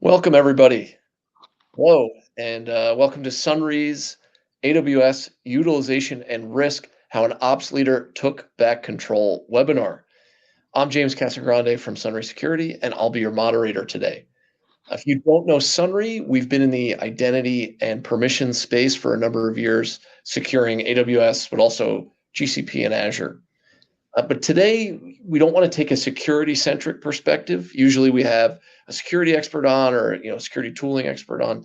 Welcome, everybody. Hello, and welcome to Sunry's AWS Utilization and Risk: How an Ops Leader Took Back Control webinar. I'm James Casagrande from Sunry Security, and I'll be your moderator today. If you don't know Sunry, we've been in the identity and permission space for a number of years, securing AWS, but also GCP and Azure. But today, we don't want to take a security-centric perspective. Usually we have a security expert on or security tooling expert on.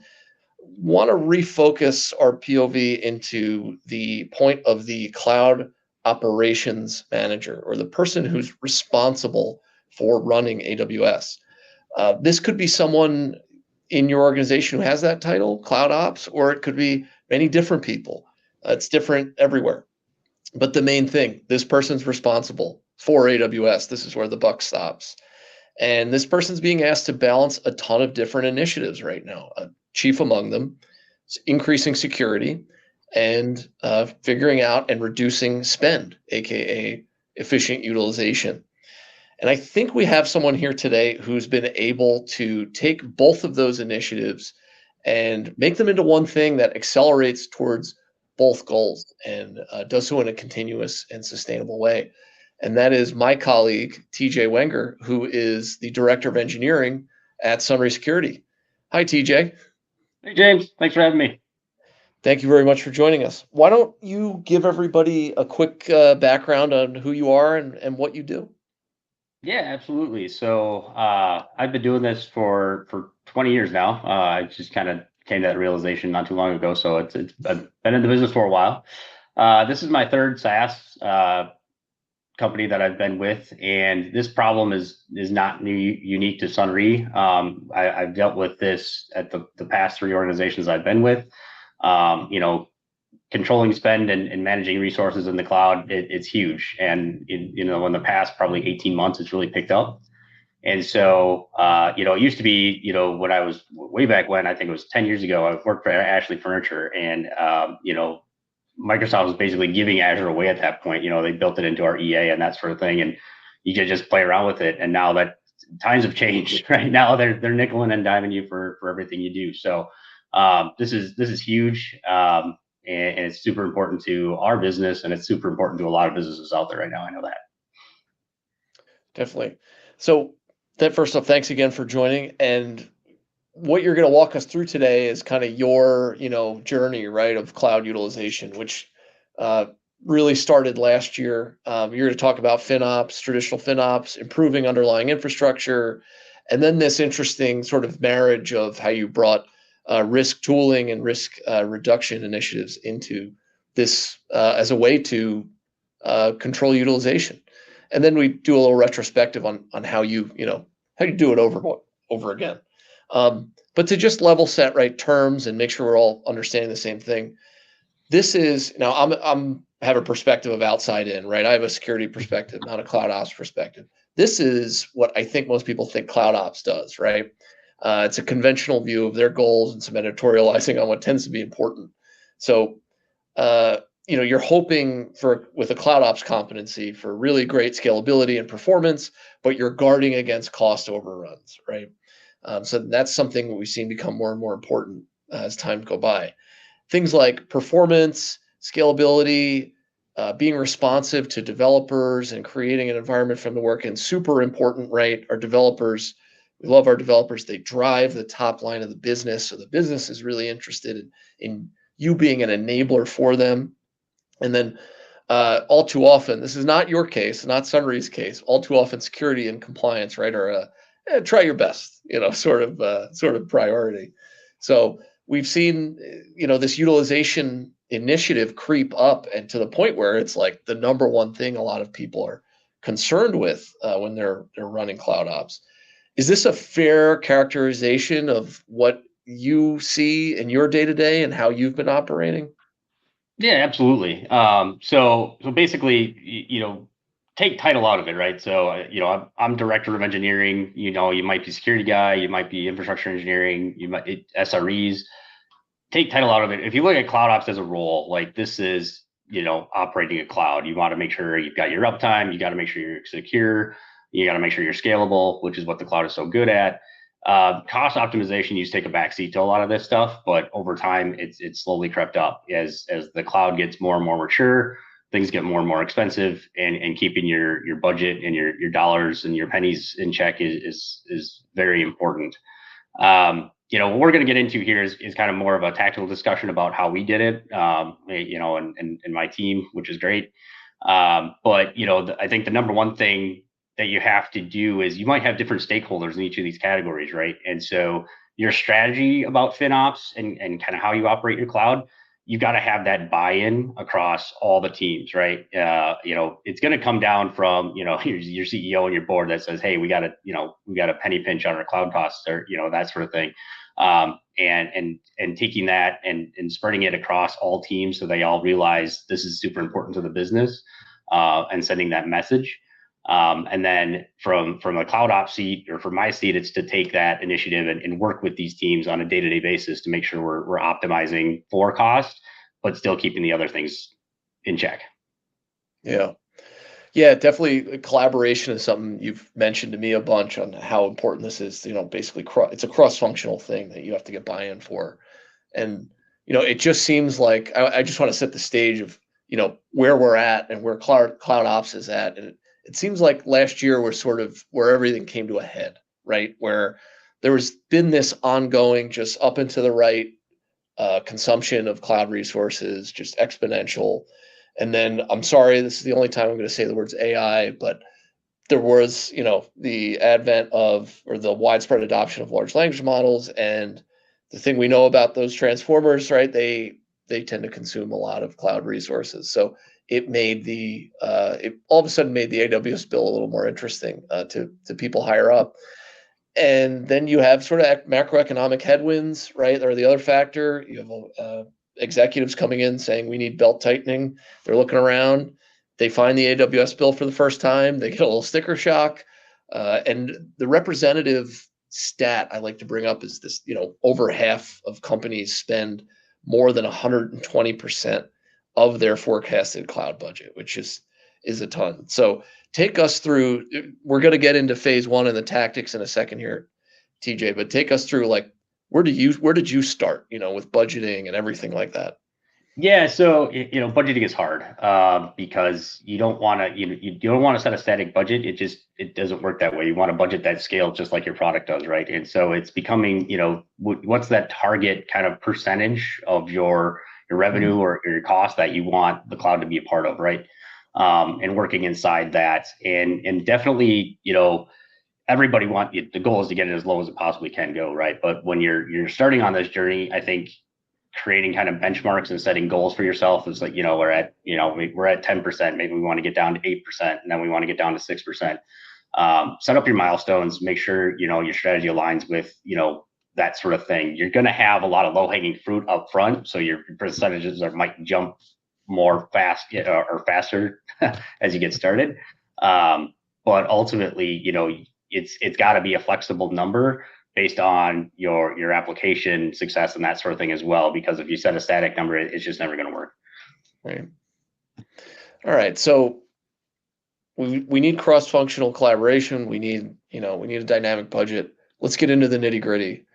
Want to refocus our POV into the point of the cloud operations manager or the person who's responsible for running AWS. This could be someone in your organization who has that title, cloud ops, or it could be many different people. It's different everywhere. But the main thing, this person's responsible for AWS. This is where the buck stops. And this person's being asked to balance a ton of different initiatives right now. Chief among them is increasing security and figuring out and reducing spend, aka efficient utilization. And I think we have someone here today who's been able to take both of those initiatives and make them into one thing that accelerates towards both goals and does so in a continuous and sustainable way. And that is my colleague, TJ Wenger, who is the Director of Engineering at Sunry Security. Hi, TJ. Hey, James. Thanks for having me. Thank you very much for joining us. Why don't you give everybody a quick background on who you are and what you do? Yeah, absolutely. So I've been doing this for 20 years now. I just kind of came to that realization not too long ago. So I've been in the business for a while. This is my third SaaS company that I've been with, and this problem is not unique to Sunry. I've dealt with this at the past three organizations I've been with. Controlling spend and managing resources in the cloud, it's huge. And in the past probably 18 months, it's really picked up. And so, it used to be, when I was way back when, I think it was 10 years ago, I worked for Ashley Furniture, and, Microsoft was basically giving Azure away at that point. They built it into our EA and that sort of thing, and you could just play around with it. And now that times have changed, right now they're nickeling and diming you for everything you do. So this is huge. And it's super important to our business, and it's super important to a lot of businesses out there right now. I know that. Definitely. So, that first off, thanks again for joining. And what you're going to walk us through today is kind of your, journey, right, of cloud utilization, which uh, really started last year. You're going to talk about FinOps, traditional FinOps, improving underlying infrastructure, and then this interesting sort of marriage of how you brought risk tooling and risk reduction initiatives into this as a way to control utilization. And then we do a little retrospective on how you do it over again. But to just level set right terms and make sure we're all understanding the same thing. This is now I'm have a perspective of outside in, right? I have a security perspective, not a cloud ops perspective. This is what I think most people think cloud ops does, right? It's a conventional view of their goals and some editorializing on what tends to be important. So, you're hoping for with a cloud ops competency for really great scalability and performance, but you're guarding against cost overruns, right? So that's something that we've seen become more and more important as time go by. Things like performance, scalability, being responsive to developers and creating an environment for them to work in, super important, right? Our developers, we love our developers. They drive the top line of the business. So the business is really interested in you being an enabler for them. And then all too often, this is not your case, not Sunry's case. All too often, security and compliance, right, are try your best, sort of priority. So we've seen, this utilization initiative creep up, and to the point where it's like the number one thing a lot of people are concerned with when they're running cloud ops. Is this a fair characterization of what you see in your day to day and how you've been operating? Yeah, absolutely. So basically, take title out of it, right? So, I'm director of engineering. You might be security guy, you might be infrastructure engineering, you might SREs. Take title out of it. If you look at cloud ops as a role, like this is, operating a cloud. You want to make sure you've got your uptime. You got to make sure you're secure. You got to make sure you're scalable, which is what the cloud is so good at. Cost optimization used to take a backseat to a lot of this stuff, but over time, it's slowly crept up as the cloud gets more and more mature. Things get more and more expensive, and keeping your budget and your dollars and your pennies in check is very important. What we're going to get into here is kind of more of a tactical discussion about how we did it, and my team, which is great. But I think the number one thing that you have to do is you might have different stakeholders in each of these categories, right? And so your strategy about FinOps and kind of how you operate your cloud, you got to have that buy-in across all the teams, right? It's going to come down from your CEO and your board that says, hey, we got a penny pinch on our cloud costs, or that sort of thing. And taking that and spreading it across all teams so they all realize this is super important to the business, and sending that message. And then from a cloud ops seat, or from my seat, it's to take that initiative and work with these teams on a day-to-day basis to make sure we're optimizing for cost, but still keeping the other things in check. Yeah. Yeah, definitely collaboration is something you've mentioned to me a bunch on how important this is. Basically, it's a cross-functional thing that you have to get buy-in for. And, it just seems like I just want to set the stage of, where we're at and where cloud ops is at. And it seems like last year was sort of where everything came to a head, right? Where there was been this ongoing, just up and to the right, consumption of cloud resources, just exponential. And then I'm sorry, this is the only time I'm going to say the words AI, but there was, the advent of, or the widespread adoption of large language models. And the thing we know about those transformers, right? They tend to consume a lot of cloud resources. So it made it all of a sudden made the AWS bill a little more interesting, to people higher up. And then you have sort of macroeconomic headwinds, right? Or the other factor, you have executives coming in saying we need belt tightening. They're looking around, they find the AWS bill for the first time, they get a little sticker shock. And the representative stat I like to bring up is this, over half of companies spend more than 120% of their forecasted cloud budget, which is a ton. So take us through, we're going to get into phase one and the tactics in a second here, TJ, but take us through, like, where did you start, with budgeting and everything like that? Yeah, so budgeting is hard, because you don't want to you don't want to set a static budget. It doesn't work that way. You want a budget that scales just like your product does, right? And so it's becoming, what's that target kind of percentage of your revenue or your cost that you want the cloud to be a part of, right? And working inside that, and definitely, everybody the goal is to get it as low as it possibly can go, right? But when you're starting on this journey, I think creating kind of benchmarks and setting goals for yourself is like, we're at 10%, maybe we want to get down to 8%, and then we want to get down to 6%. Set up your milestones, make sure your strategy aligns with that sort of thing. You're going to have a lot of low-hanging fruit up front, so your percentages might jump more fast or faster as you get started. But ultimately, it's got to be a flexible number based on your application success and that sort of thing as well. Because if you set a static number, it's just never going to work. Right. All right. So we need cross-functional collaboration. We need a dynamic budget. Let's get into the nitty-gritty.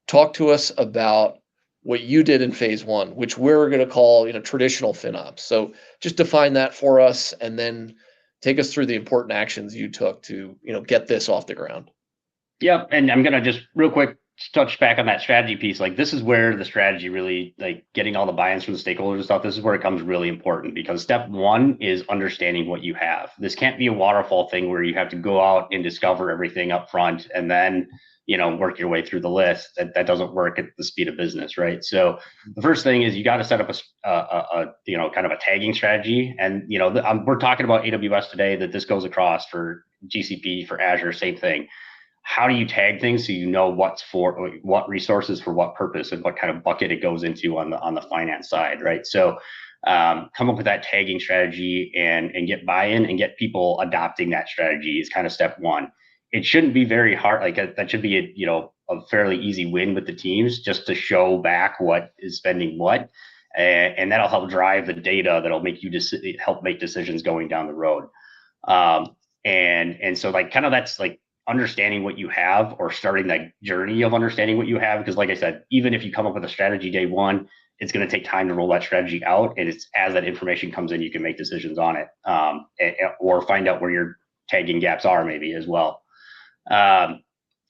Talk to us about what you did in phase one, which we're going to call, traditional FinOps. So just define that for us, and then take us through the important actions you took to, get this off the ground. Yep. And I'm going to just real quick touch back on that strategy piece. Like, this is where the strategy really, like, getting all the buy-ins from the stakeholders and stuff, this is where it comes really important, because step one is understanding what you have. This can't be a waterfall thing where you have to go out and discover everything up front and then, work your way through the list. That doesn't work at the speed of business, right? So the first thing is you got to set up a kind of a tagging strategy. And, we're talking about AWS today, that this goes across for GCP, for Azure, same thing. How do you tag things so you know what's for what resources for what purpose and what kind of bucket it goes into on the finance side, right? So come up with that tagging strategy and get buy-in and get people adopting that strategy is kind of step one. It shouldn't be very hard. Like, that should be a fairly easy win with the teams, just to show back what is spending what, and that'll help drive the data that'll make you help make decisions going down the road. And so, like, kind of that's like understanding what you have or starting that journey of understanding what you have. Because like I said, even if you come up with a strategy day one, it's going to take time to roll that strategy out. And it's as that information comes in, you can make decisions on it, or find out where your tagging gaps are maybe as well.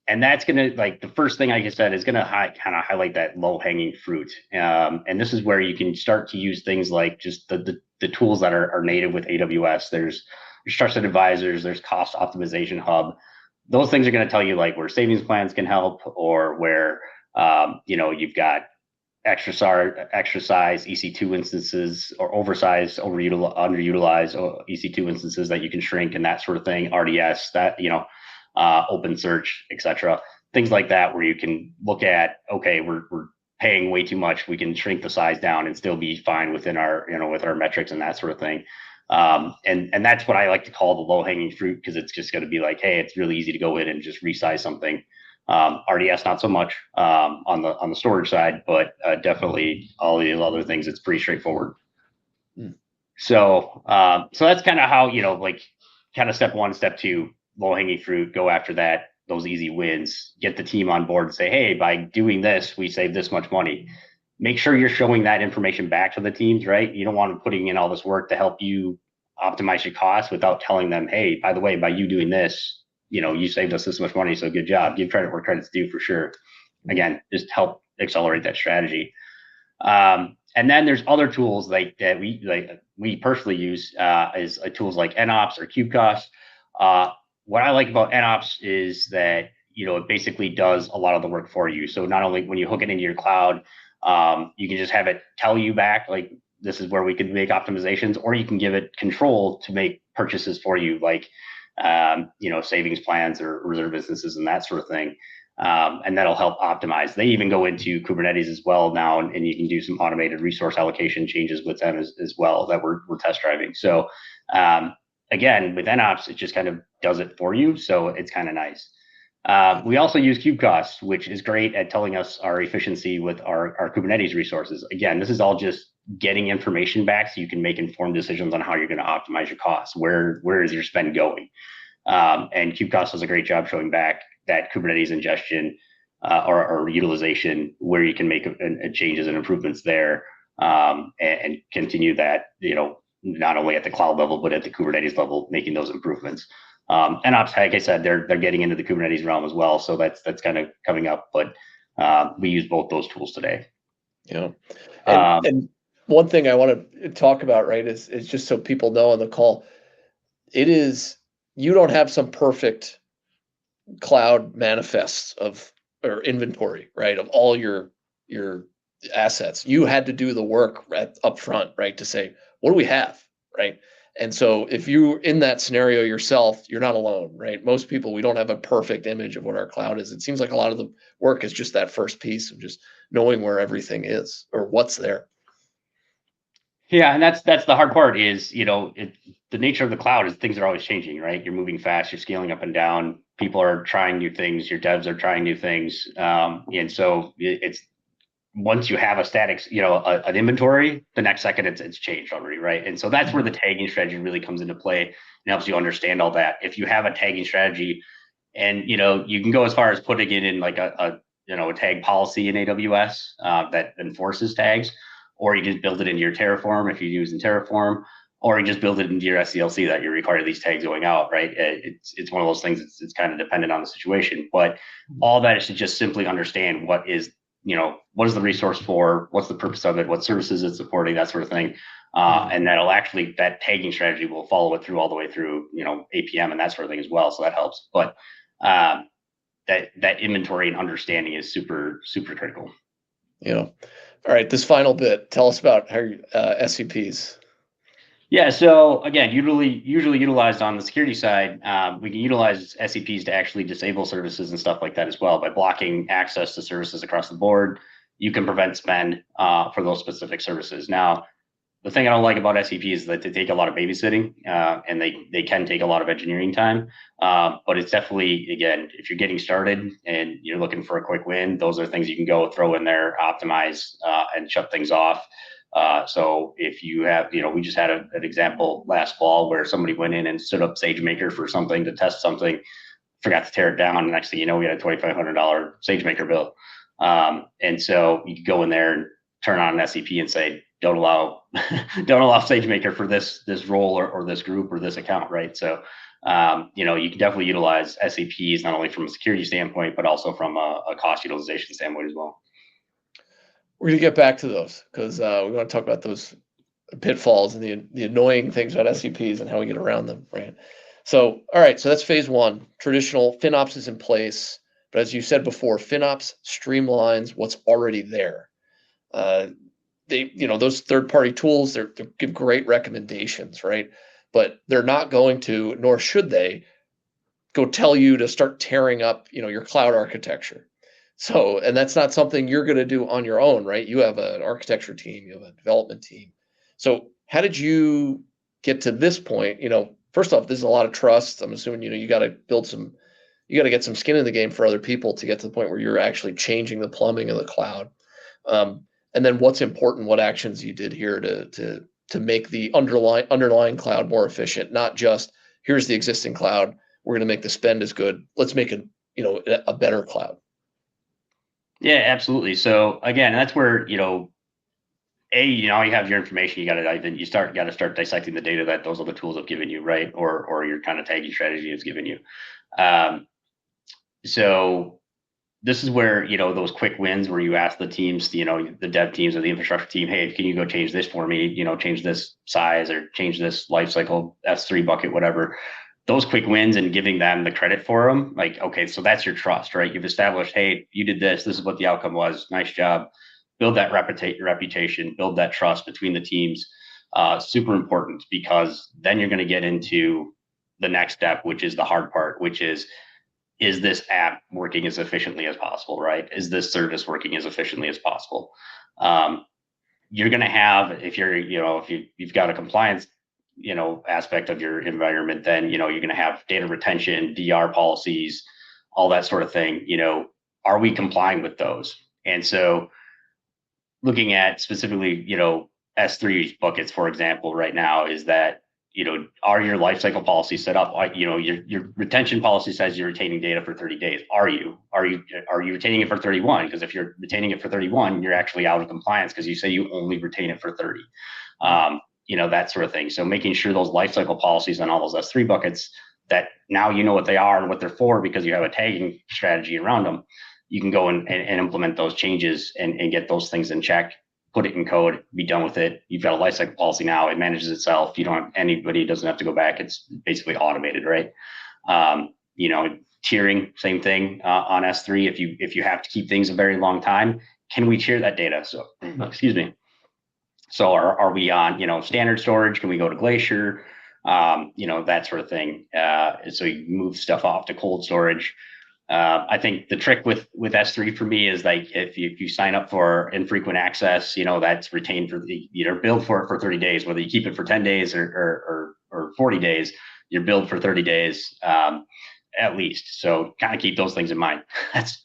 And that's going to, like, the first thing, like I said, is going to kind of highlight that low hanging fruit. And this is where you can start to use things like just the tools that are native with AWS. There's trusted advisors, there's cost optimization hub. Those things are going to tell you like where savings plans can help, or where, you've got extra size EC2 instances, or oversized, underutilized EC2 instances that you can shrink, and that sort of thing. RDS, that, open search, etc. Things like that, where you can look at, okay, we're paying way too much. We can shrink the size down and still be fine within our, with our metrics and that sort of thing. And that's what I like to call the low hanging fruit, because it's just going to be like, hey, it's really easy to go in and just resize something. RDS, not so much on the storage side, but definitely all these other things, it's pretty straightforward. Mm. So that's kind of how, like, kind of step one, step two, low hanging fruit, go after that, those easy wins, get the team on board and say, hey, by doing this, we save this much money. Make sure you're showing that information back to the teams, right? You don't want them putting in all this work to help you optimize your costs without telling them, hey, by the way, by you doing this, you saved us this much money, so good job. Give credit where credit's due, for sure. Again, just help accelerate that strategy. And then there's other tools like that we personally use, is tools like NOps or KubeCost. What I like about NOps is that, it basically does a lot of the work for you. So not only when you hook it into your cloud, you can just have it tell you back, like, this is where we can make optimizations, or you can give it control to make purchases for you, like, savings plans or reserve instances and that sort of thing. And that'll help optimize. They even go into Kubernetes as well now, and you can do some automated resource allocation changes with them as well that we're test driving. So again, with NOps, it just kind of does it for you. So it's kind of nice. We also use KubeCost, which is great at telling us our efficiency with our Kubernetes resources. Again, this is all just getting information back so you can make informed decisions on how you're going to optimize your costs. Where is your spend going? And KubeCost does a great job showing back that Kubernetes ingestion or utilization, where you can make changes and improvements there, and continue that, not only at the cloud level, but at the Kubernetes level, making those improvements. And ops, like I said, they're getting into the Kubernetes realm as well. So that's kind of coming up, but we use both those tools today. Yeah. And one thing I want to talk about, right, is just so people know on the call, you don't have some perfect cloud manifests or inventory, right, of all your assets. You had to do the work up front, right, to say, what do we have, right? And so if you're in that scenario yourself, you're not alone, right? Most people, we don't have a perfect image of what our cloud is. It seems like a lot of the work is just that first piece of just knowing where everything is or what's there. Yeah, and that's the hard part is, the nature of the cloud is things are always changing, right? You're moving fast, you're scaling up and down. People are trying new things, your devs are trying new things. And so it's, once you have a static, an inventory, the next second it's changed already, right? And so that's where the tagging strategy really comes into play and helps you understand all that. If you have a tagging strategy, and you can go as far as putting it in like a tag policy in AWS that enforces tags, or you just build it into your Terraform if you're using Terraform, or you just build it into your SDLC that you require these tags going out, right? It's one of those things. It's kind of dependent on the situation, but all that is to just simply understand what is the resource for, what's the purpose of it, what services it's supporting, that sort of thing. And that tagging strategy will follow it through all the way through, APM and that sort of thing as well. So that helps. But that inventory and understanding is super, super critical. Yeah. All right. This final bit, tell us about how SCPs. Yeah. So again, usually utilized on the security side, we can utilize SCPs to actually disable services and stuff like that as well. By blocking access to services across the board, you can prevent spend for those specific services. Now, the thing I don't like about SCPs is that they take a lot of babysitting, and they can take a lot of engineering time. But it's definitely, again, if you're getting started and you're looking for a quick win, those are things you can go throw in there, optimize, and shut things off. So if you have, we just had an example last fall where somebody went in and stood up SageMaker for something to test something forgot to tear it down. And next thing you know, we had a $2,500 SageMaker bill. And so you could go in there and turn on an SCP and say, don't allow don't allow SageMaker for this role or this group or this account, right? So you can definitely utilize SCPs not only from a security standpoint, but also from a cost utilization standpoint as well. We're going to get back to those because we want to talk about those pitfalls and the annoying things about SCPs and how we get around them, right? So, all right, so that's phase one. Traditional FinOps is in place, but as you said before, FinOps streamlines what's already there. Those third-party tools, they give great recommendations, right? But they're not going to, nor should they, go tell you to start tearing up, your cloud architecture. So, and that's not something you're going to do on your own, right? You have an architecture team, you have a development team. So, how did you get to this point? First off, there's a lot of trust. I'm assuming, you got to get some skin in the game for other people to get to the point where you're actually changing the plumbing of the cloud. And then what's important, what actions you did here to make the underlying cloud more efficient, not just here's the existing cloud, we're going to make the spend as good. Let's make a better cloud. Yeah, absolutely. So again, that's where, you have your information, you got to dive in, got to start dissecting the data that those other tools have given you, right? Or your kind of tagging strategy has given you. So this is where, those quick wins where you ask the teams, the dev teams or the infrastructure team, hey, can you go change this for me? Change this size or change this lifecycle S3 bucket, whatever. Those quick wins and giving them the credit for them. Like, okay, so that's your trust, right? You've established, hey, you did this. This is what the outcome was. Nice job. Build that reputation, build that trust between the teams. Super important, because then you're going to get into the next step, which is the hard part, which is this app working as efficiently as possible, right? Is this service working as efficiently as possible? You're going to have, if you've got a compliance, aspect of your environment, then, you're going to have data retention, DR policies, all that sort of thing. Are we complying with those? And so looking at specifically, S3 buckets, for example, right now, is that, are your lifecycle policies set up? Your retention policy says you're retaining data for 30 days. Are you retaining it for 31? Because if you're retaining it for 31, you're actually out of compliance because you say you only retain it for 30. That sort of thing. So making sure those lifecycle policies on all those S3 buckets, that now you know what they are and what they're for because you have a tagging strategy around them, you can go and implement those changes and get those things in check, put it in code, be done with it. You've got a lifecycle policy now. It manages itself. You don't have anybody doesn't have to go back. It's basically automated, right? Tiering, same thing on S3. If you have to keep things a very long time, can we tier that data? So, excuse me. So are we on, standard storage? Can we go to Glacier? That sort of thing. So you move stuff off to cold storage. I think the trick with S3 for me is like if you sign up for infrequent access, that's retained for billed for it for 30 days, whether you keep it for 10 days or 40 days, you're billed for 30 days at least. So kind of keep those things in mind. That's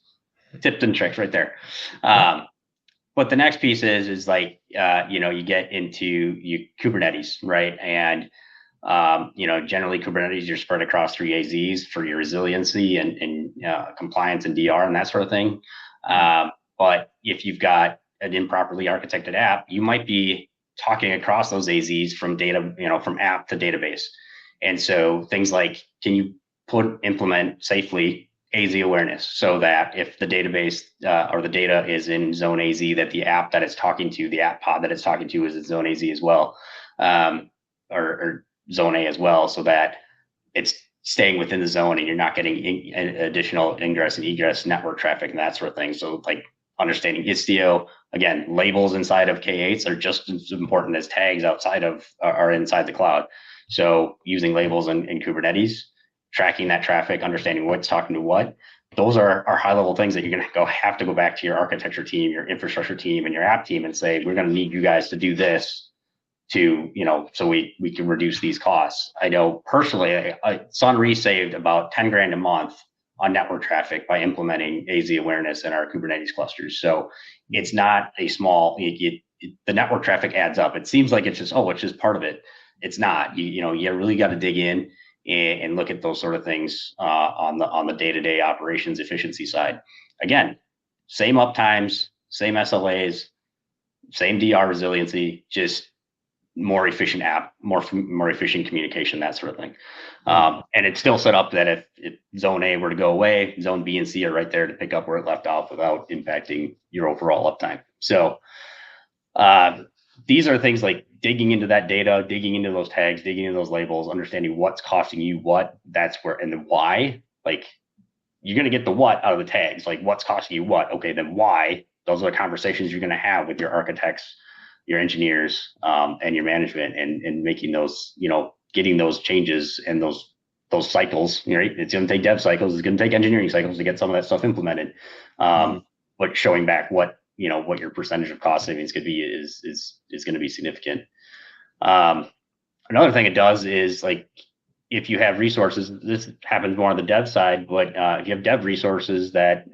tips and tricks right there. But the next piece is like, you get into Kubernetes, right? And, generally Kubernetes, you're spread across 3 AZs for your resiliency and compliance and DR and that sort of thing. But if you've got an improperly architected app, you might be talking across those AZs from data, from app to database. And so things like, can you implement safely AZ awareness so that if the database or the data is in zone AZ, that the app that it's talking to, the app pod that it's talking to is in zone AZ as well, or zone A as well, so that it's staying within the zone and you're not getting additional ingress and egress network traffic and that sort of thing. So like understanding Istio, again, labels inside of K8s are just as important as tags outside of or inside the cloud. So using labels in Kubernetes, tracking that traffic, understanding what's talking to what, those are high level things that you're going to have to go back to your architecture team, your infrastructure team, and your app team and say, we're going to need you guys to do this to, so we can reduce these costs. I know personally, Sunre saved about 10 grand a month on network traffic by implementing AZ awareness in our Kubernetes clusters. So it's not a small, the network traffic adds up. It seems like it's just part of it. It's not. You really got to dig in and look at those sort of things on the day-to-day operations efficiency side. Again, same uptimes, same SLAs, same DR resiliency, just more efficient app, more efficient communication, that sort of thing. And it's still set up that if zone A were to go away, zone B and C are right there to pick up where it left off without impacting your overall uptime. So these are things like digging into that data, digging into those tags, digging into those labels, understanding what's costing you what, that's where, and the why. Like, you're going to get the what out of the tags, like what's costing you what. Okay, then why? Those are the conversations you're going to have with your architects, your engineers, and your management, and making those, getting those changes and those cycles. Right? It's going to take dev cycles. It's going to take engineering cycles to get some of that stuff implemented. But showing back what your percentage of cost savings could be is going to be significant. Another thing it does is, like, if you have resources, this happens more on the dev side, but if you have dev resources that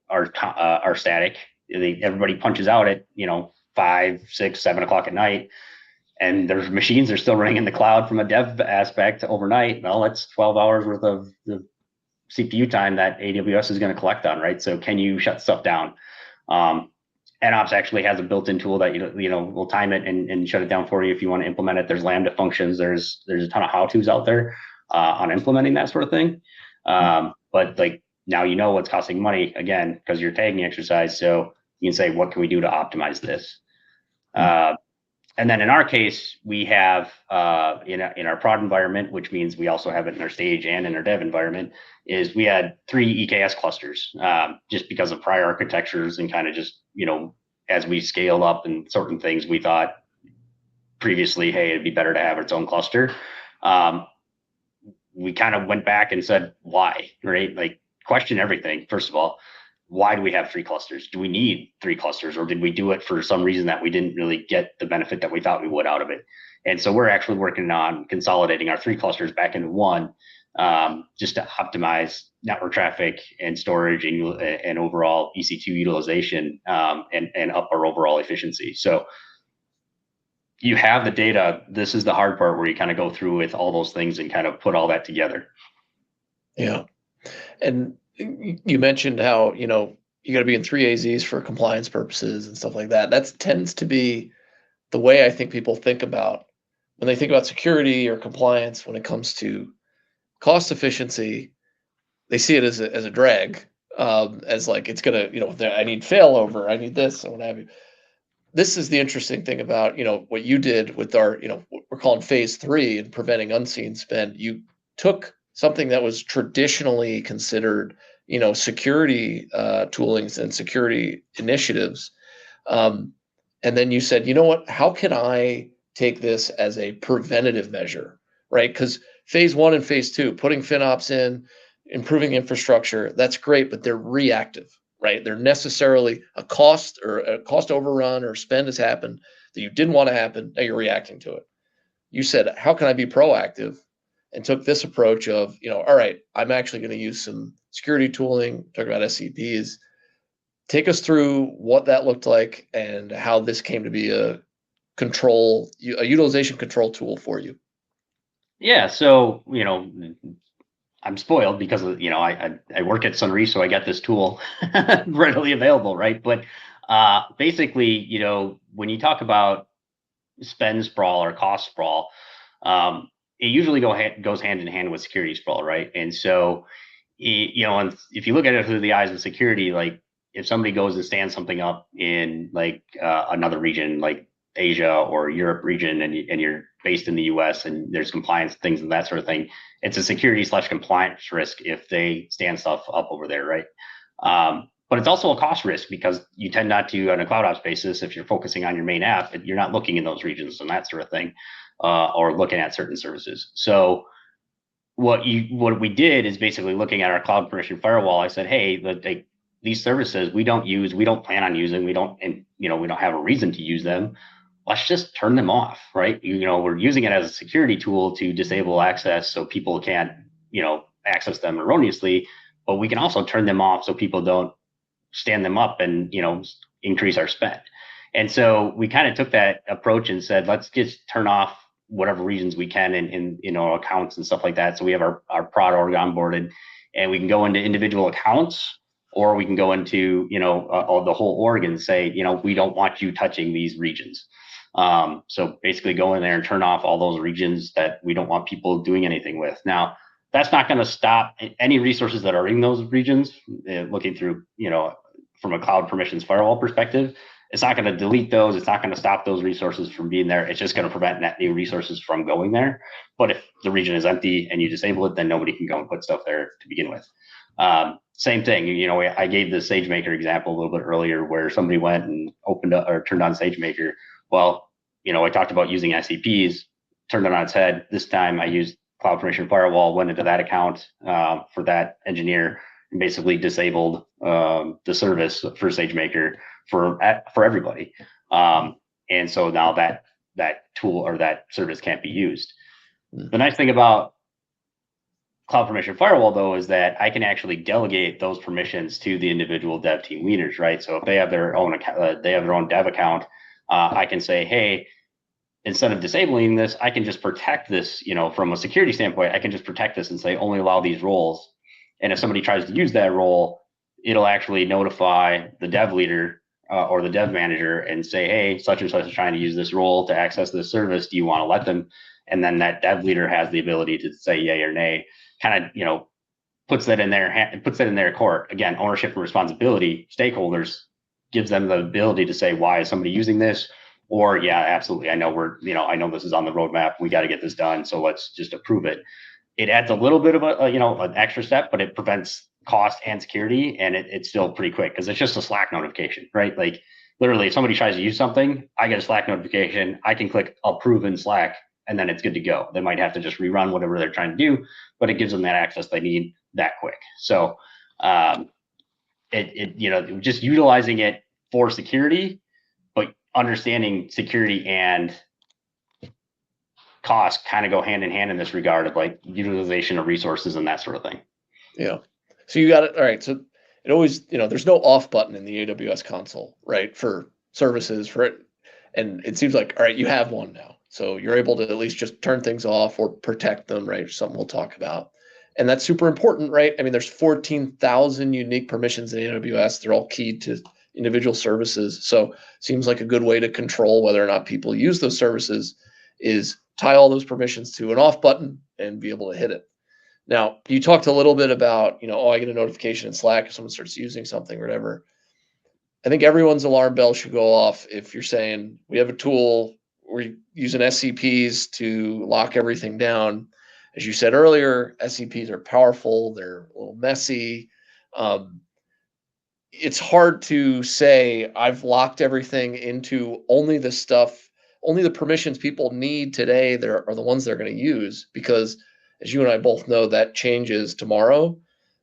are static, everybody punches out at 5, 6, 7 o'clock at night, and their machines are still running in the cloud from a dev aspect overnight. Well, that's 12 hours worth of the CPU time that AWS is going to collect on, right? So can you shut stuff down? NOps actually has a built-in tool that will time it and shut it down for you if you want to implement it. There's Lambda functions. There's a ton of how-tos out there on implementing that sort of thing. But like, now what's costing money, again, because you're tagging exercise. So you can say, what can we do to optimize this? And then in our case, we have in our prod environment, which means we also have it in our stage and in our dev environment, is we had 3 EKS clusters just because of prior architectures and kind of just, as we scale up and certain things, we thought previously, hey, it'd be better to have its own cluster. We kind of went back and said, why, right? Like, question everything. First of all, why do we have 3 clusters? Do we need 3 clusters, or did we do it for some reason that we didn't really get the benefit that we thought we would out of it? And so we're actually working on consolidating our 3 clusters back into one, just to optimize network traffic and storage and overall EC2 utilization, and up our overall efficiency. So you have the data. This is the hard part, where you kind of go through with all those things and kind of put all that together. Yeah. And you mentioned how, you got to be in 3 AZs for compliance purposes and stuff like that. That tends to be the way I think people think about when they think about security or compliance. When it comes to cost efficiency, they see it as a drag, as like, it's gonna, I need failover, I need this, and what have you. This is the interesting thing about, what you did with our, what we're calling phase 3 and preventing unseen spend. You took something that was traditionally considered, security toolings and security initiatives, and then you said, what? How can I take this as a preventative measure, right? Because phase 1 and phase 2, putting FinOps in, improving infrastructure, that's great, but they're reactive, right? They're necessarily a cost overrun or spend has happened that you didn't want to happen. Now you're reacting to it. You said, how can I be proactive? And took this approach of, all right, I'm actually going to use some security tooling, talk about SCPs. Take us through what that looked like and how this came to be a utilization control tool for you. Yeah. So, I'm spoiled because of, I work at Sunre, so I got this tool readily available, right? But basically, when you talk about spend sprawl or cost sprawl, it usually goes hand in hand with security sprawl, right? And so, and if you look at it through the eyes of security, like, if somebody goes and stands something up in like another region, like Asia or Europe region, and you're based in the US and there's compliance things and that sort of thing, it's a security/compliance risk if they stand stuff up over there, right? But it's also a cost risk because you tend not to, on a cloud ops basis, if you're focusing on your main app, you're not looking in those regions and that sort of thing, or looking at certain services. So what we did is basically looking at our cloud permission firewall. I said, hey, these services we don't plan on using, we don't have a reason to use them. Let's just turn them off, right? We're using it as a security tool to disable access so people can't, access them erroneously, but we can also turn them off so people don't stand them up and, increase our spend. And so we kind of took that approach and said, let's just turn off whatever regions we can in accounts and stuff like that. So we have our prod org onboarded, and we can go into individual accounts, or we can go into the whole org and say, we don't want you touching these regions. So basically go in there and turn off all those regions that we don't want people doing anything with. Now, that's not going to stop any resources that are in those regions, looking through, from a cloud permissions firewall perspective. It's not going to delete those. It's not going to stop those resources from being there. It's just going to prevent net new resources from going there. But if the region is empty and you disable it, then nobody can go and put stuff there to begin with. Same thing, I gave the SageMaker example a little bit earlier where somebody went and opened up or turned on SageMaker. Well, I talked about using SCPs, turned it on its head. This time I used Cloud Permission Firewall, went into that account for that engineer, and basically disabled the service for SageMaker for everybody. And so now that tool or that service can't be used. The nice thing about Cloud Permission Firewall, though, is that I can actually delegate those permissions to the individual dev team leaders, right? So if they have their own account, they have their own dev account, I can say, hey, instead of disabling this, I can just protect this, from a security standpoint, I can just protect this and say only allow these roles. And if somebody tries to use that role, it'll actually notify the dev leader or the dev manager and say, hey, such and such is trying to use this role to access this service. Do you want to let them? And then that dev leader has the ability to say yay or nay, kind of, puts that in their court. Again, ownership and responsibility, stakeholders, gives them the ability to say, why is somebody using this? Or, yeah, absolutely. I know I know this is on the roadmap. We got to get this done. So let's just approve it. It adds a little bit of an extra step, but it prevents cost and security. And it's still pretty quick because it's just a Slack notification, right? Like literally if somebody tries to use something, I get a Slack notification. I can click approve in Slack and then it's good to go. They might have to just rerun whatever they're trying to do, but it gives them that access they need that quick. So, just utilizing it for security, but understanding security and cost kind of go hand in hand in this regard of like utilization of resources and that sort of thing. Yeah. So you got it. All right. So it always, there's no off button in the AWS console, right? For services for it. And it seems like, all right, you have one now. So you're able to at least just turn things off or protect them, right? Something we'll talk about. And that's super important, right? I mean, there's 14,000 unique permissions in AWS. They're all keyed to individual services. So seems like a good way to control whether or not people use those services is tie all those permissions to an off button and be able to hit it. Now, you talked a little bit about, I get a notification in Slack if someone starts using something or whatever. I think everyone's alarm bell should go off if you're saying we have a tool, we're using SCPs to lock everything down. As you said earlier, SCPs are powerful, they're a little messy. It's hard to say I've locked everything into only the permissions people need today are the ones they're going to use, because as you and I both know, that changes tomorrow,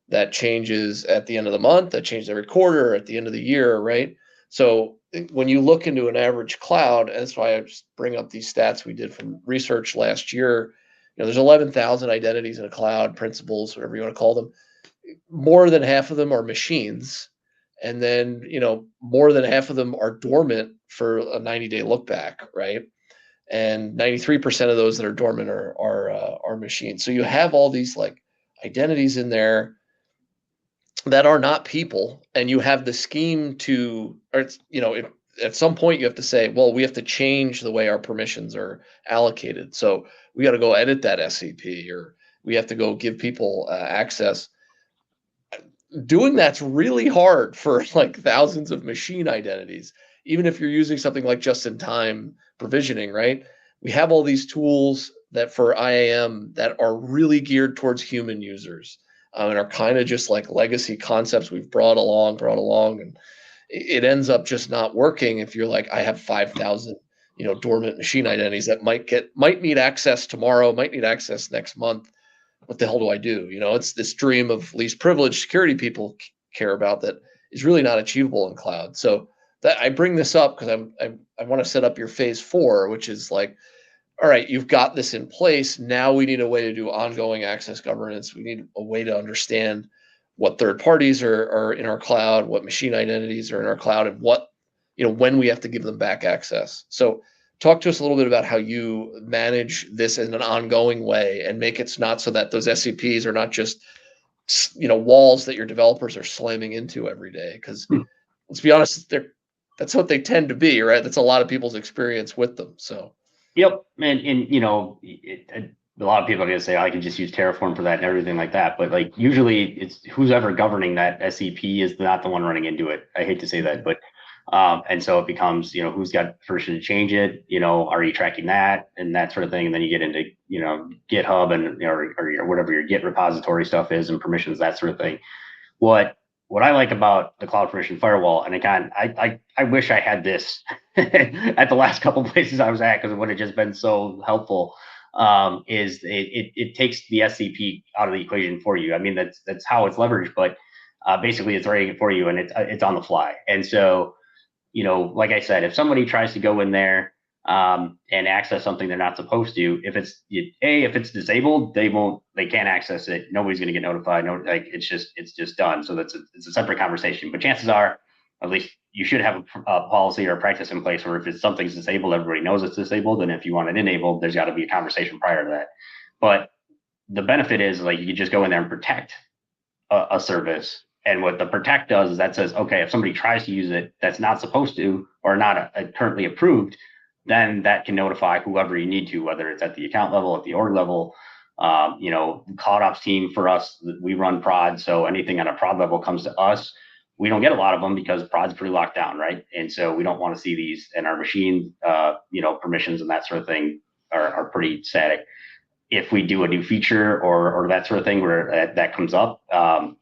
that changes at the end of the month, that changes every quarter, at the end of the year, right? So when you look into an average cloud, and that's why I just bring up these stats we did from research last year, there's 11,000 identities in a cloud, principals, whatever you want to call them. More than half of them are machines. And then, more than half of them are dormant for a 90-day look back, right? And 93% of those that are dormant are machines. So you have all these like identities in there that are not people, and you have the scheme to, or it's, at some point you have to say, well, we have to change the way our permissions are allocated. So we got to go edit that SCP, or we have to go give people access. Doing that's really hard for like thousands of machine identities, even if you're using something like just-in-time provisioning, right? We have all these tools that for IAM that are really geared towards human users, and are kind of just like legacy concepts we've brought along, and it ends up just not working if you're like, I have 5,000, dormant machine identities that might need access tomorrow, might need access next month. What the hell do I do? It's this dream of least privileged security people care about that is really not achievable in cloud. So that I bring this up because I want to set up your phase 4, which is like, all right, you've got this in place. Now we need a way to do ongoing access governance. We need a way to understand what third parties are in our cloud, what machine identities are in our cloud, and what, when we have to give them back access. So Talk to us a little bit about how you manage this in an ongoing way and make it not so that those SCPs are not just walls that your developers are slamming into every day. Because let's be honest, that's what they tend to be, right? That's a lot of people's experience with them. So Yep, and a lot of people are going to say, I can just use Terraform for that and everything like that. But like usually, it's who's ever governing that SCP is not the one running into it. I hate to say that, but and so it becomes who's got permission to change it. Are you tracking that and that sort of thing? And then you get into GitHub and or whatever your Git repository stuff is and permissions, that sort of thing. What I like about the cloud permission firewall, and again, I wish I had this at the last couple of places I was at because it would have just been so helpful. Is it takes the SCP out of the equation for you. I mean, that's how it's leveraged, but basically it's writing it for you and it's on the fly. And so, like I said, if somebody tries to go in there and access something they're not supposed to, if it's disabled, they can't access it. Nobody's going to get notified. No, like it's just done. So it's a separate conversation. But chances are, at least you should have a policy or a practice in place where if something's disabled, everybody knows it's disabled. And if you want it enabled, there's got to be a conversation prior to that. But the benefit is like you can just go in there and protect a service. And what the protect does is that says, okay, if somebody tries to use it that's not supposed to or not currently approved, then that can notify whoever you need to, whether it's at the account level, at the org level. Cloud ops team for us, we run prod. So anything at a prod level comes to us. We don't get a lot of them because prod's pretty locked down, right? And so we don't want to see these in our machine, permissions and that sort of thing are pretty static. If we do a new feature or that sort of thing where that comes up,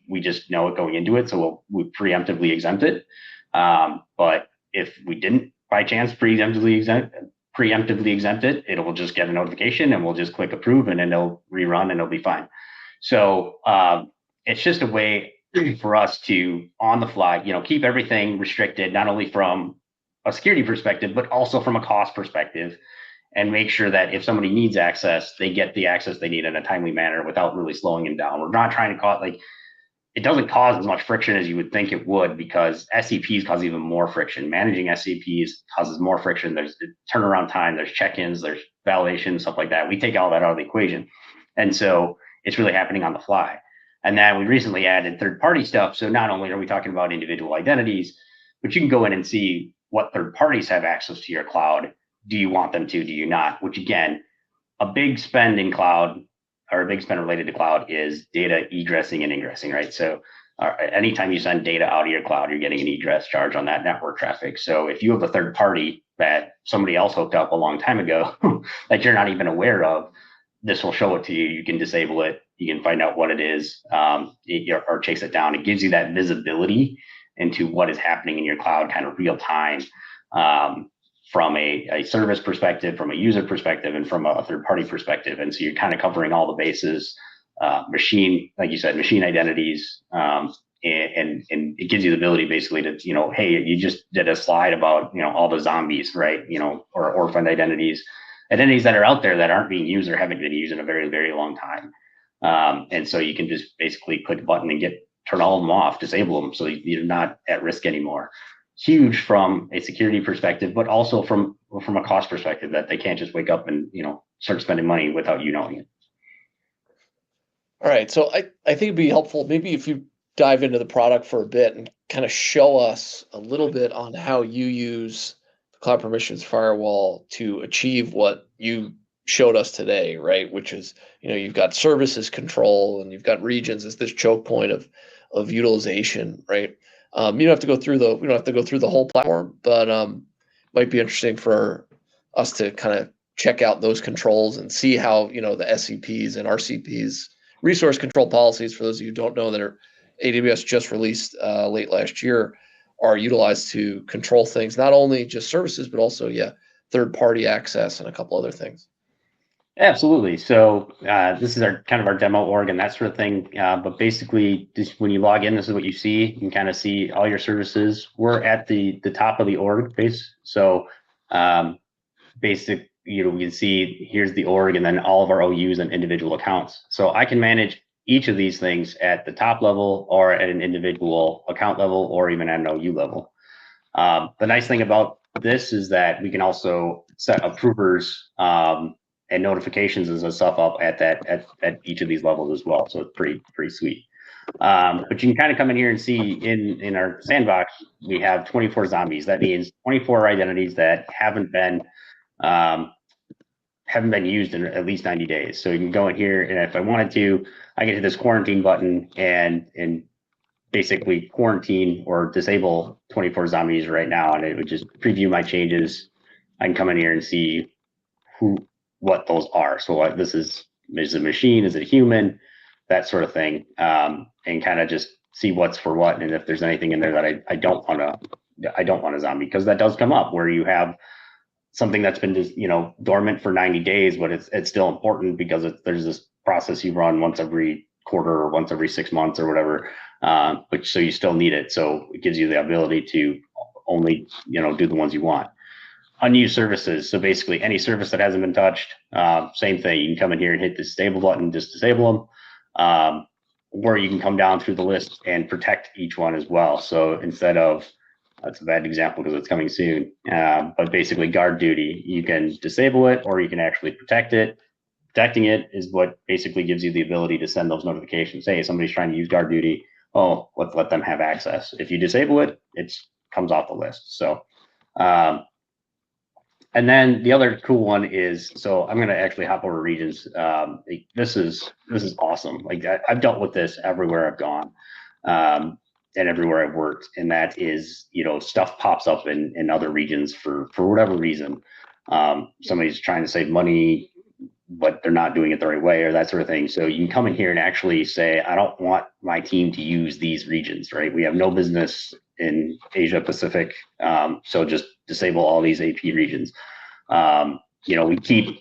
we just know it going into it. So we preemptively exempt it. But if we didn't by chance preemptively exempt it, it will just get a notification and we'll just click approve and then it'll rerun and it'll be fine. So it's just a way for us to on the fly, keep everything restricted, not only from a security perspective, but also from a cost perspective, and make sure that if somebody needs access, they get the access they need in a timely manner without really slowing them down. We're not trying to cause it doesn't cause as much friction as you would think it would because SCPs cause even more friction. Managing SCPs causes more friction. There's turnaround time, there's check-ins, there's validation, stuff like that. We take all that out of the equation. And so it's really happening on the fly. And then we recently added third-party stuff. So not only are we talking about individual identities, but you can go in and see what third parties have access to your cloud. Do you want them to? Do you not? Which again, a big spend in cloud or a big spend related to cloud is data egressing and ingressing, right? So anytime you send data out of your cloud, you're getting an egress charge on that network traffic. So if you have a third party that somebody else hooked up a long time ago that you're not even aware of, this will show it to you. You can disable it. You can find out what it is or chase it down. It gives you that visibility into what is happening in your cloud kind of real time. From a service perspective, from a user perspective, and from a third-party perspective. And so you're kind of covering all the bases, machine, like you said, machine identities, and it gives you the ability basically to, hey, you just did a slide about, all the zombies, right? Or orphaned identities that are out there that aren't being used or haven't been used in a very, very long time. And so you can just basically click a button and turn all of them off, disable them, so you're not at risk anymore. Huge from a security perspective, but also from a cost perspective that they can't just wake up and start spending money without you knowing it. All right, so I think it'd be helpful maybe if you dive into the product for a bit and kind of show us a little bit on how you use the Cloud Permissions Firewall to achieve what you showed us today, right? Which is, you've got services control and you've got regions as this choke point of utilization, right? You don't have to go through the whole platform, but might be interesting for us to kind of check out those controls and see how the SCPs and RCPs, resource control policies, for those of you who don't know, that are AWS just released late last year, are utilized to control things, not only just services, but also third-party access and a couple other things. Absolutely. So this is our demo org and that sort of thing. But basically, just when you log in, this is what you see. You can kind of see all your services. We're at the top of the org base. So we can see here's the org and then all of our OUs and individual accounts. So I can manage each of these things at the top level or at an individual account level or even at an OU level. The nice thing about this is that we can also set approvers and notifications and stuff up at each of these levels as well. So it's pretty sweet. But you can kind of come in here and see in our sandbox, we have 24 zombies. That means 24 identities that haven't been used in at least 90 days. So you can go in here, and if I wanted to, I can hit this quarantine button and basically quarantine or disable 24 zombies right now, and it would just preview my changes. I can come in here and see what those are. So what this is it a machine? Is it a human? That sort of thing, and kind of just see what's for what, and if there's anything in there that I don't want a zombie, because that does come up where you have something that's been just, dormant for 90 days, but it's still important because there's this process you run once every quarter or once every 6 months or whatever, but so you still need it. So it gives you the ability to only, do the ones you want. Unused services. So basically any service that hasn't been touched, same thing. You can come in here and hit the disable button, just disable them. Or you can come down through the list and protect each one as well. So instead of, that's a bad example because it's coming soon, but basically guard duty, you can disable it or you can actually protect it. Protecting it is what basically gives you the ability to send those notifications. Hey, somebody's trying to use guard duty. Oh, let's let them have access. If you disable it, it comes off the list. So, and then the other cool one is, so I'm going to actually hop over regions. This is awesome. Like I've dealt with this everywhere I've gone, and everywhere I've worked, and that is, stuff pops up in other regions for whatever reason. Somebody's trying to save money, but they're not doing it the right way, or that sort of thing. So you can come in here and actually say, I don't want my team to use these regions, right? We have no business in Asia Pacific, so just disable all these AP regions. We keep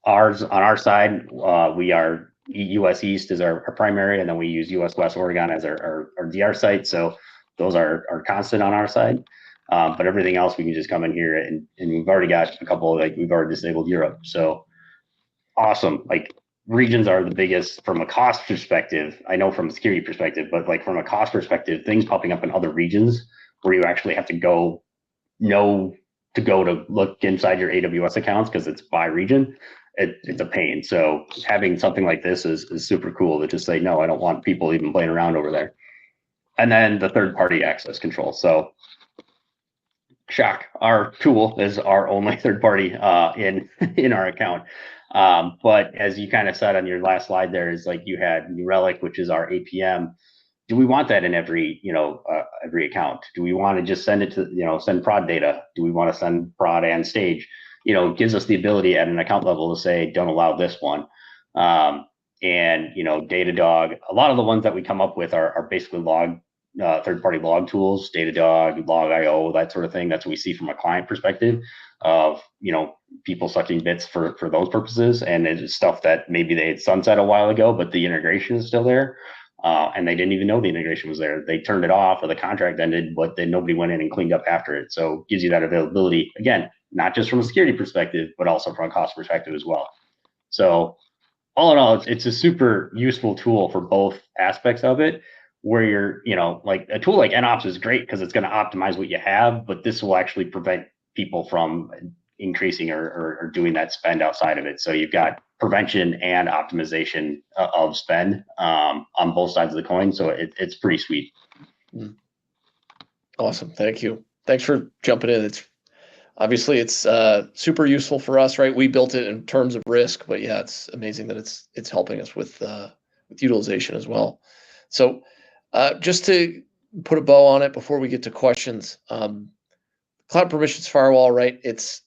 ours on our side. We are US East is our primary, and then we use US West Oregon as our DR site. So those are constant on our side. But everything else we can just come in here and we've already got a couple, like we've already disabled Europe. So awesome. Like regions are the biggest from a cost perspective. I know from a security perspective, but like from a cost perspective, things popping up in other regions where you actually have to go to look inside your AWS accounts because it's by region. It's a pain. So having something like this is super cool to just say, no, I don't want people even playing around over there. And then the third-party access control. So shock, our tool is our only third party in our account. But as you kind of said on your last slide, there is like you had New Relic, which is our APM. Do we want that in every account? Do we want to just send it to, send prod data? Do we want to send prod and stage? It gives us the ability at an account level to say, don't allow this one. And, Datadog, a lot of the ones that we come up with are basically third-party log tools, Datadog, Log.io, that sort of thing. That's what we see from a client perspective of, people sucking bits for those purposes. And it's stuff that maybe they had sunset a while ago, but the integration is still there. And they didn't even know the integration was there. They turned it off or the contract ended, but then nobody went in and cleaned up after it. So it gives you that availability, again, not just from a security perspective, but also from a cost perspective as well. So all in all, it's a super useful tool for both aspects of it, where you're, like a tool like NOps is great because it's going to optimize what you have, but this will actually prevent people from increasing or doing that spend outside of it. So you've got prevention and optimization of spend on both sides of the coin. So it's pretty sweet. Awesome. Thank you. Thanks for jumping in. It's super useful for us, right? We built it in terms of risk, but yeah, it's amazing that it's helping us with utilization as well. So just to put a bow on it before we get to questions, Cloud Permissions Firewall, right? It's,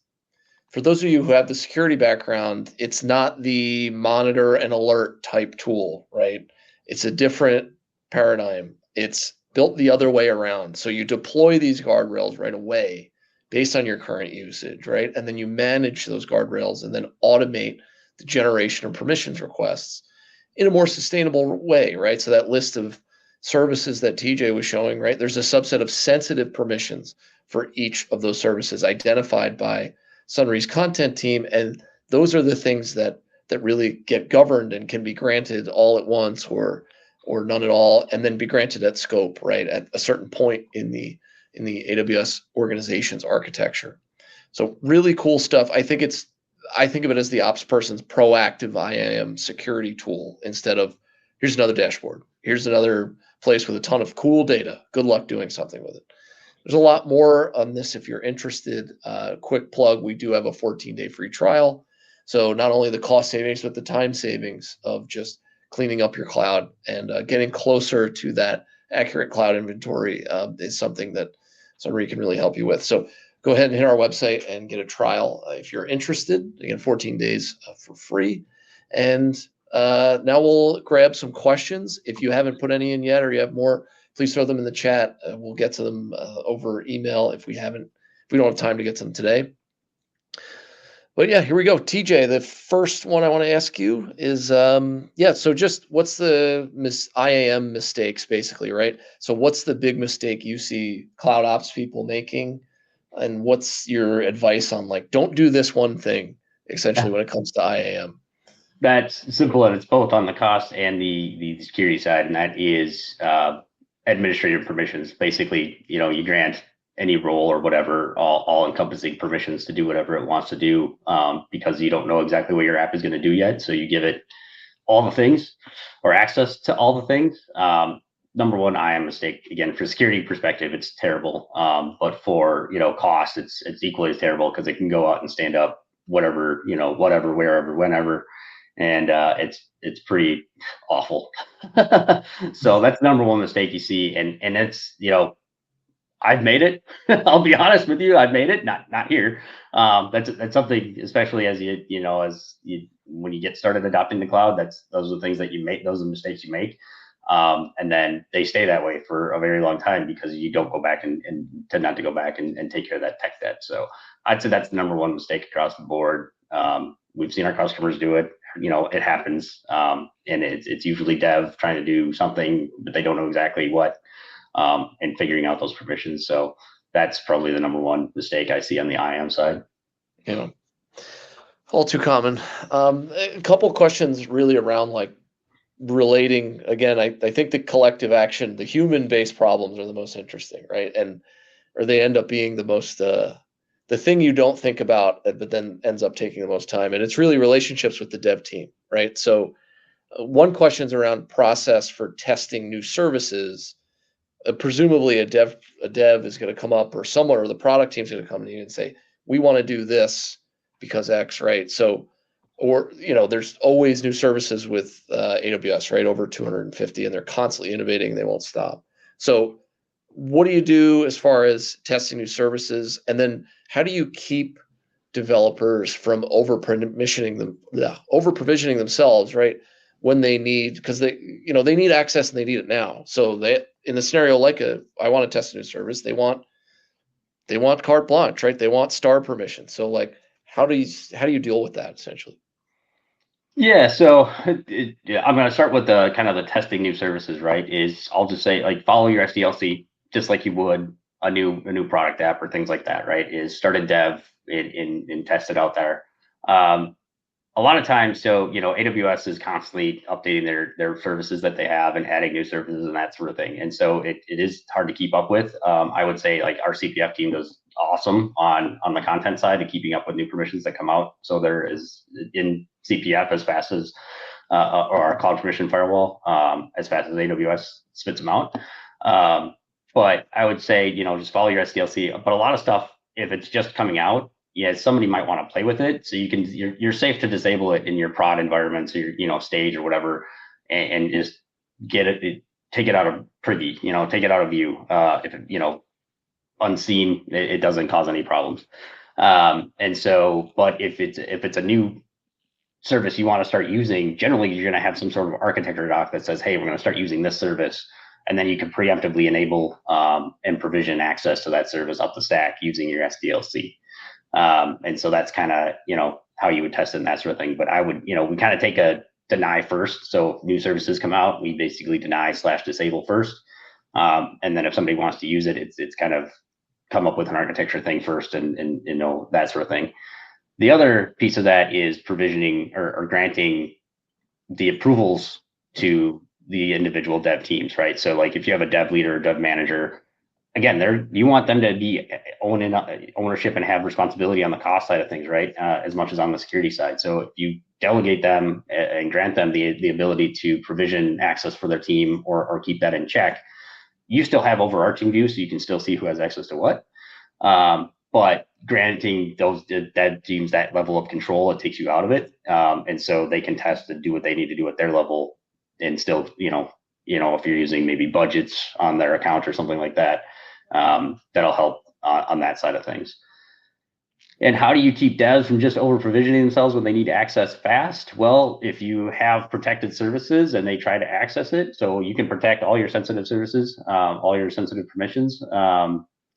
for those of you who have the security background, it's not the monitor and alert type tool, right? It's a different paradigm. It's built the other way around. So you deploy these guardrails right away based on your current usage, right? And then you manage those guardrails and then automate the generation of permissions requests in a more sustainable way, right? So that list of services that TJ was showing, right? There's a subset of sensitive permissions for each of those services identified by Sunry's content team, and those are the things that really get governed and can be granted all at once or none at all, and then be granted at scope, right, at a certain point in the in the AWS organization's architecture. So really cool stuff. I think of it as the ops person's proactive IAM security tool instead of here's another dashboard. Here's another place with a ton of cool data. Good luck doing something with it. There's a lot more on this if you're interested. Quick plug, we do have a 14-day free trial. So not only the cost savings, but the time savings of just cleaning up your cloud and getting closer to that accurate cloud inventory is something that Sunry can really help you with. So go ahead and hit our website and get a trial if you're interested. Again, 14 days for free. And now we'll grab some questions. If you haven't put any in yet or you have more, please throw them in the chat. We'll get to them over email if we don't have time to get to them today. But yeah, here we go. TJ, the first one I want to ask you is, so just what's the IAM mistakes basically, right? So what's the big mistake you see cloud ops people making? And what's your advice on like, don't do this one thing, essentially, when it comes to IAM? That's simple, and it's both on the cost and the security side, and that is administrative permissions. Basically, you grant any role or whatever all encompassing permissions to do whatever it wants to do, because you don't know exactly what your app is going to do yet. So you give it all the things or access to all the things. Number one IAM mistake, again, for security perspective, it's terrible. But for cost, it's equally as terrible because it can go out and stand up whatever, wherever, whenever. And it's pretty awful. So that's number one mistake you see, and it's I've made it. I'll be honest with you, I've made it. Not here. That's something, especially as when you get started adopting the cloud. Those are the things that you make. Those are the mistakes you make, and then they stay that way for a very long time because you don't go back and tend not to go back and take care of that tech debt. So I'd say that's the number one mistake across the board. We've seen our customers do it. It happens, and it's usually dev trying to do something, but they don't know exactly what, and figuring out those permissions. So that's probably the number one mistake I see on the IAM side. Yeah, all too common. A couple questions really around like relating. Again, I think the collective action, the human-based problems are the most interesting, right? Or they end up being the most the thing you don't think about, but then ends up taking the most time. And it's really relationships with the dev team, right? So one question is around process for testing new services. Presumably a dev is going to come up, or someone, or the product team is going to come to you and say, we want to do this because X, right? So, or, there's always new services with AWS, right? Over 250, and they're constantly innovating. They won't stop. So what do you do as far as testing new services? And then how do you keep developers from over-provisioning themselves, right? When they need, because they need access and they need it now. So they, in the scenario like I want to test a new service, they want carte blanche, right? They want star permission. So like, how do you deal with that essentially? Yeah, so I'm going to start with the kind of the testing new services, right? I'll just say, like, follow your SDLC just like you would a new product app or things like that, right? Is start a dev and test it out there. A lot of times, so AWS is constantly updating their services that they have and adding new services and that sort of thing, and so it is hard to keep up with. I would say like our CPF team does awesome on the content side and keeping up with new permissions that come out. So there is in CPF as fast as or our cloud permission firewall, as fast as AWS spits them out. But I would say just follow your SDLC. But a lot of stuff, if it's just coming out, yeah, somebody might want to play with it. So you're safe to disable it in your prod environments or your stage or whatever, and just get it, take it out of privy, take it out of view. If unseen, it doesn't cause any problems. And so, but if it's a new service you want to start using, generally you're going to have some sort of architecture doc that says, hey, we're going to start using this service. And then you can preemptively enable and provision access to that service up the stack using your SDLC. And so that's kind of, how you would test it and that sort of thing. But I would, we kind of take a deny first. So if new services come out, we basically deny/disable first. And then if somebody wants to use it, it's kind of come up with an architecture thing first and that sort of thing. The other piece of that is provisioning or granting the approvals to the individual dev teams, right? So like if you have a dev leader or dev manager, again, you want them to be ownership and have responsibility on the cost side of things, right? As much as on the security side. So if you delegate them and grant them the ability to provision access for their team or keep that in check, you still have overarching view, so you can still see who has access to what. But granting those that teams that level of control, it takes you out of it, and so they can test and do what they need to do at their level, and still, if you're using maybe budgets on their account or something like that, that'll help on that side of things. And how do you keep devs from just over provisioning themselves when they need access fast? Well, if you have protected services and they try to access it, so you can protect all your sensitive services, all your sensitive permissions.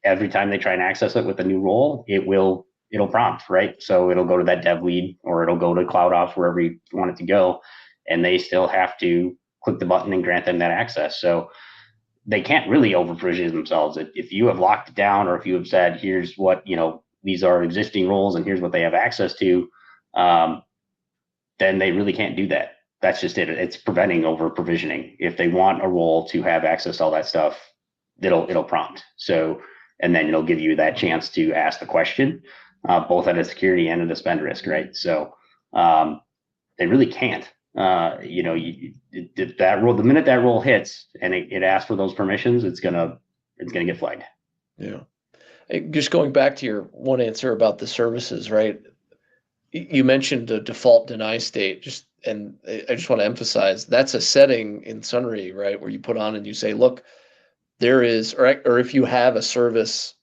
Every time they try and access it with a new role, it'll prompt, right? So it'll go to that dev lead, or it'll go to cloud ops, wherever you want it to go, and they still have to click the button and grant them that access. So they can't really over provision themselves. If you have locked it down, or if you have said, here's what, these are existing roles and here's what they have access to, then they really can't do that. That's just it. It's preventing over provisioning. If they want a role to have access to all that stuff, it'll prompt. So, and then it'll give you that chance to ask the question, both at a security and at a spend risk, right? So they really can't. That role, the minute that role hits and it asks for those permissions, it's gonna get flagged. Yeah. Just going back to your one answer about the services, right? You mentioned a default deny state, and I just want to emphasize that's a setting in Sunray, right, where you put on and you say, look, there is, or if you have a service,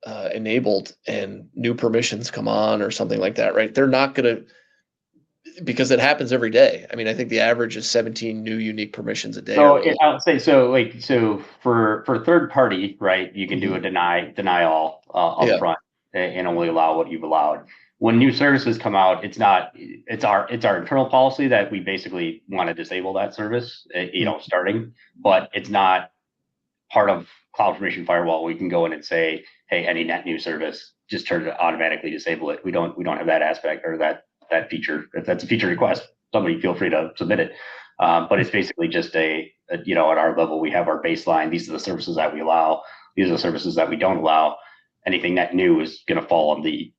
enabled and new permissions come on or something like that, right? They're not going to, because it happens every day. I mean, I think the average is 17 new unique permissions a day. So I'll say, so for third party, right, you can do a deny all up front and only allow what you've allowed. When new services come out, it's our internal policy that we basically want to disable that service, starting, but it's not part of Cloud Formation Firewall. We can go in and say, hey, any net new service, just turn to automatically disable it. We don't have that aspect or that feature. If that's a feature request, somebody feel free to submit it. But it's basically just at our level, we have our baseline. These are the services that we allow. These are the services that we don't allow. Anything that new is going to fall on the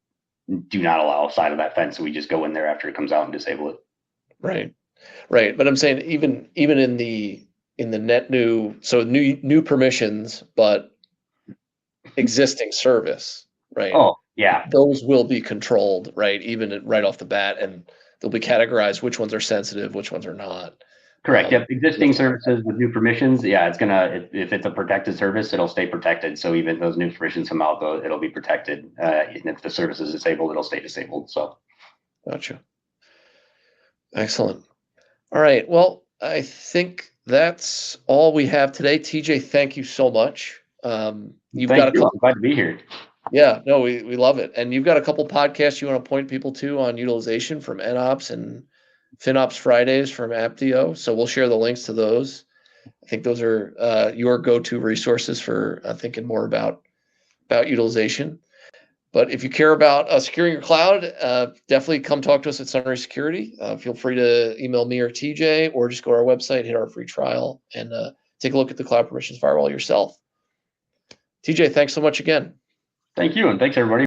do not allow side of that fence. So we just go in there after it comes out and disable it. Right. But I'm saying even in the net new, so new permissions, but existing service, right? Oh, yeah. Those will be controlled, right? Even right off the bat, and they'll be categorized which ones are sensitive, which ones are not. Correct. Yep. Existing services with new permissions. Yeah, it's if it's a protected service, it'll stay protected. So even those new permissions come out, it'll be protected. And if the service is disabled, it'll stay disabled. So. Gotcha. Excellent. All right. Well, I think that's all we have today. TJ, thank you so much. You've got a couple. I'm glad to be here. Yeah, no, we love it. And you've got a couple podcasts you want to point people to on utilization from NOps and FinOps Fridays from Aptio. So we'll share the links to those. I think those are your go-to resources for thinking more about utilization. But if you care about securing your cloud, definitely come talk to us at Sunray Security. Feel free to email me or TJ, or just go to our website, hit our free trial, and take a look at the Cloud Permissions Firewall yourself. TJ, thanks so much again. Thank you, and thanks everybody